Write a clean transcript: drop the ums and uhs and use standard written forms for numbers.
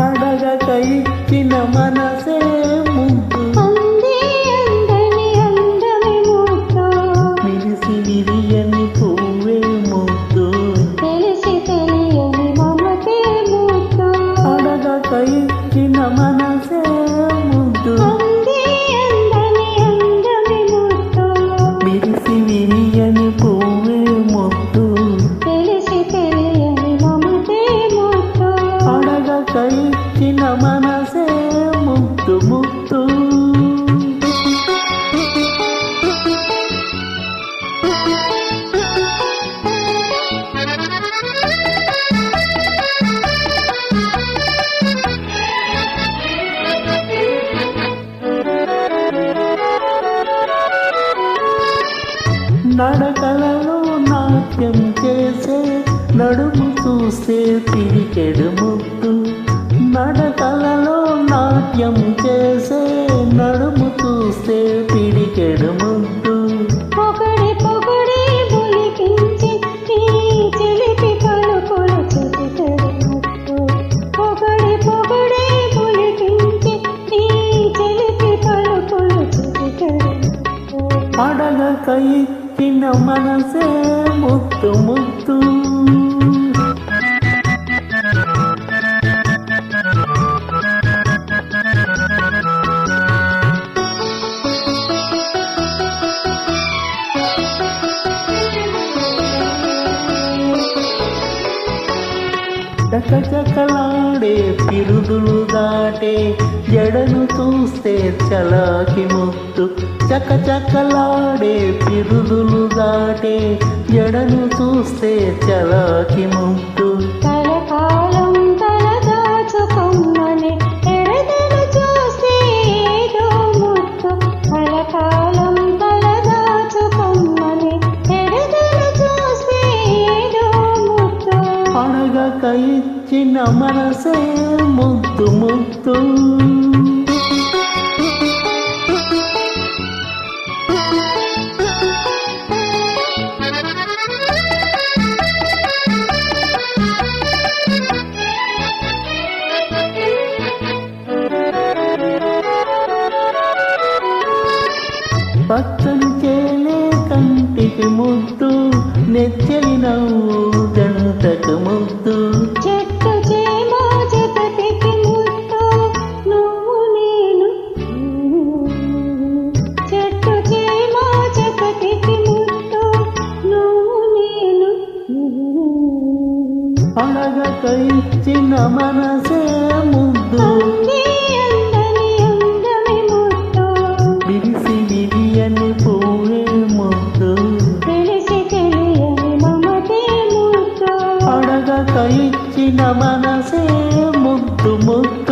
అడగక ఇచ్చిన మనసే ముద్దు అందని అందమే ముద్దు విరిసి విరియని పువ్వే ముద్దు తెలిసి తెలియని మమతే ముద్దు అడగక ఇచ్చిన మనసే ముద్దు అందని అందమే ముద్దు విరిసి విరియని పువ్వే ముద్దు తెలిసి తెలియని మమతే ముద్దు అడగక ఇచ్చిన మనసే ముద్దు ముద్దు నడకలలో నాట్యం చేసే నడుము చూస్తే పిరికెడు ముద్దు నడకలలో నాట్యం చేసే నడుము చూస్తే పిరికెడు ముద్దు పొగడి పొగడి బులికించి నీ చిలిపి పలుకులు చిటికెడు ముద్దు పొగడి పొగడి బులికించి నీ చిలిపి పలుకులు చిటికెడు ముద్దు అడగక ఇచ్చిన మనసే ముద్దు ముద్దు చకచకలాడే పిరుదులు దాటే జడను చూస్తే చలాకి ముద్దు చకచకలాడే పిరుదులు దాటే జడను చూస్తే చలాకి ముద్దు కలకాలం తల దాచుకొమ్మని ఎడతెను చూస్తే ఏదో ముద్దు కలకాలం తల దాచుకొమ్మని ఎడతెను చూస్తే ఏదో ముద్దు అడగక ఇచ్చిన మనసే ముద్దు ముద్దు పచ్చని చేలే కంటికి ముద్దు నెచ్చని నవ్వు జంటకు ముద్దు చెట్టు చేమో జగతికి ముద్దు నువ్వు నేను చెట్టు చేమో జగతికి ముద్దు నువ్వు నేను అడగక ఇచ్చిన మనసే ముద్దు అందని అందమే ముద్దు విరిసి విరియని పువ్వే ముద్దు తెలిసి తెలియని మమతే ముద్దు అడగక ఇచ్చిన మనసే ముద్దు ముద్దు